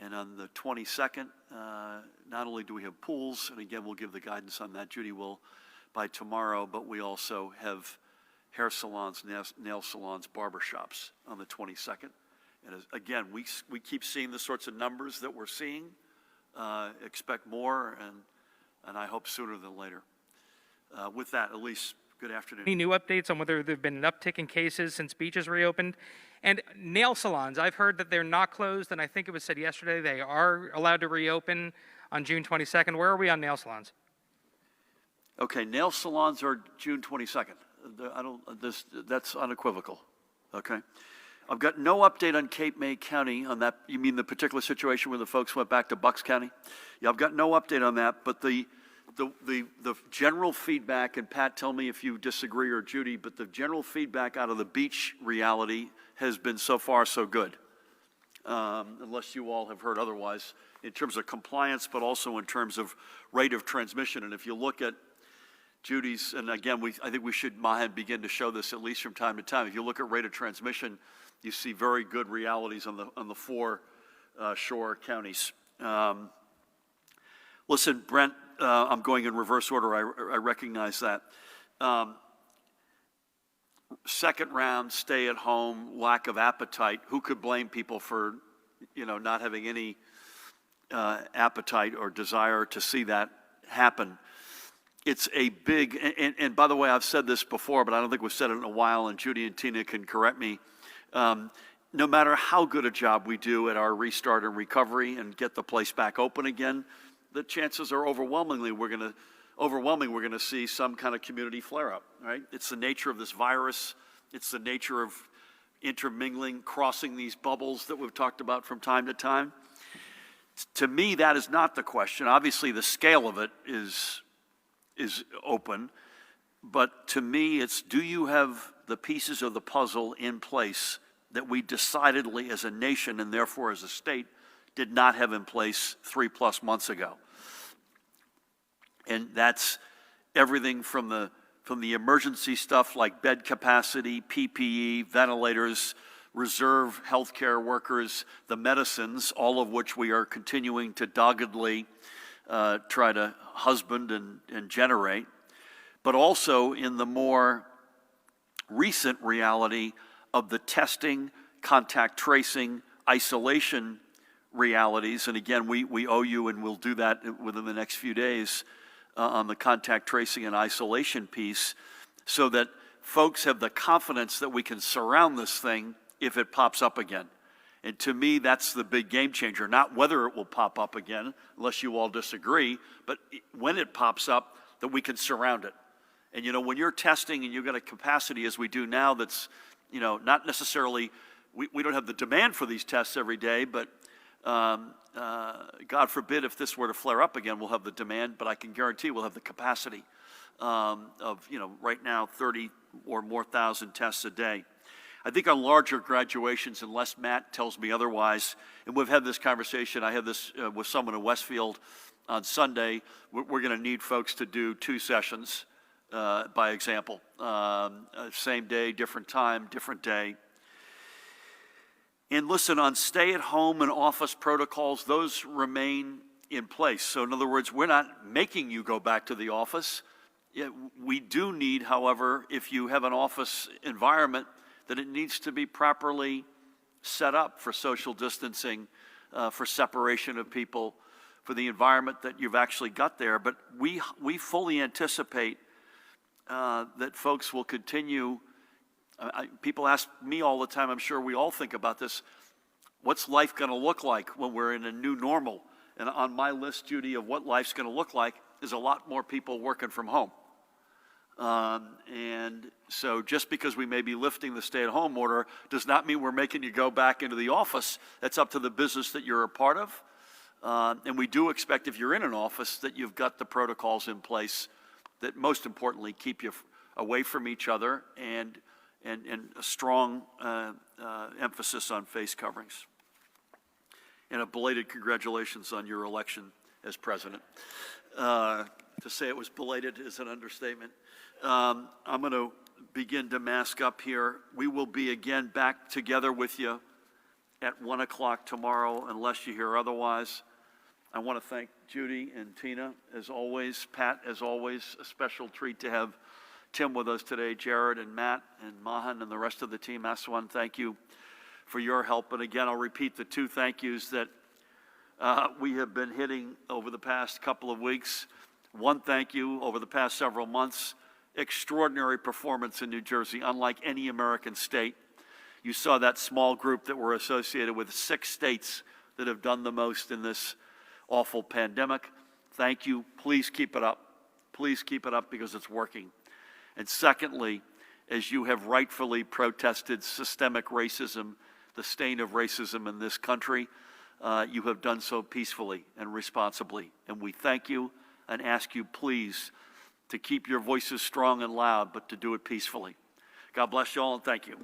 And on the 22nd, not only do we have pools, and again, we'll give the guidance on that, Judy will by tomorrow, but we also have hair salons, nail salons, barbershops on the 22nd. And again, we keep seeing the sorts of numbers that we're seeing, expect more, and I hope sooner than later. With that, Elise, good afternoon. Any new updates on whether there have been an uptick in cases since beaches reopened? And nail salons, I've heard that they're not closed, and I think it was said yesterday they are allowed to reopen on June 22nd. Where are we on nail salons? Okay, nail salons are June 22nd. That's unequivocal, okay? I've got no update on Cape May County on that. You mean the particular situation where the folks went back to Bucks County? Yeah, I've got no update on that, but the general feedback, and Pat, tell me if you disagree, or Judy, but the general feedback out of the beach reality has been so far so good, unless you all have heard otherwise, in terms of compliance, but also in terms of rate of transmission. And if you look at Judy's, and again, I think we should, Mahan, begin to show this at least from time to time. If you look at rate of transmission, you see very good realities on the four shore counties. Listen, Brent, I'm going in reverse order. I recognize that. Second round, stay at home, lack of appetite. Who could blame people for, not having any appetite or desire to see that happen? It's a big, and by the way, I've said this before, but I don't think we've said it in a while, and Judy and Tina can correct me. No matter how good a job we do at our restart and recovery and get the place back open again, the chances are overwhelming we're going to see some kind of community flare-up, right? It's the nature of this virus. It's the nature of intermingling, crossing these bubbles that we've talked about from time to time. To me, that is not the question. Obviously, the scale of it is open, but to me, it's, do you have the pieces of the puzzle in place that we decidedly as a nation and therefore as a state did not have in place 3+ months ago? And that's everything from the emergency stuff like bed capacity, PPE, ventilators, reserve healthcare workers, the medicines, all of which we are continuing to doggedly try to husband and generate, but also in the more recent reality of the testing, contact tracing, isolation realities. And again, we owe you, and we'll do that within the next few days, on the contact tracing and isolation piece, so that folks have the confidence that we can surround this thing if it pops up again. And to me, that's the big game changer, not whether it will pop up again, unless you all disagree, but when it pops up, that we can surround it. And when you're testing and you've got a capacity as we do now that's, not necessarily, we don't have the demand for these tests every day, but God forbid if this were to flare up again, we'll have the demand, but I can guarantee we'll have the capacity of, right now, 30 or more thousand tests a day. I think on larger graduations, unless Matt tells me otherwise, and we've had this conversation, I had this with someone in Westfield on Sunday, we're going to need folks to do 2 sessions by example. Same day, different time, different day. And listen, on stay-at-home and office protocols, those remain in place. So in other words, we're not making you go back to the office. We do need, however, if you have an office environment, that it needs to be properly set up for social distancing, for separation of people, for the environment that you've actually got there. But we fully anticipate that folks will continue. People ask me all the time, I'm sure we all think about this, what's life going to look like when we're in a new normal? And on my list, Judy, of what life's going to look like is a lot more people working from home. And so just because we may be lifting the stay-at-home order does not mean we're making you go back into the office. That's up to the business that you're a part of. And we do expect if you're in an office that you've got the protocols in place that most importantly keep you away from each other and a strong emphasis on face coverings. And a belated congratulations on your election as president. To say it was belated is an understatement. I'm going to begin to mask up here. We will be again back together with you at 1 o'clock tomorrow, unless you hear otherwise. I want to thank Judy and Tina, as always. Pat, as always, a special treat to have Tim with us today. Jared and Matt and Mahan and the rest of the team. Aswan, thank you for your help. And again, I'll repeat the two thank yous that we have been hitting over the past couple of weeks. One thank you over the past several months. Extraordinary performance in New Jersey, unlike any American state. You saw that small group that were associated with 6 states that have done the most in this awful pandemic. Thank you. Please keep it up. Please keep it up because it's working. And secondly, as you have rightfully protested systemic racism, the stain of racism in this country, you have done so peacefully and responsibly. And we thank you and ask you, please, to keep your voices strong and loud, but to do it peacefully. God bless you all, and thank you.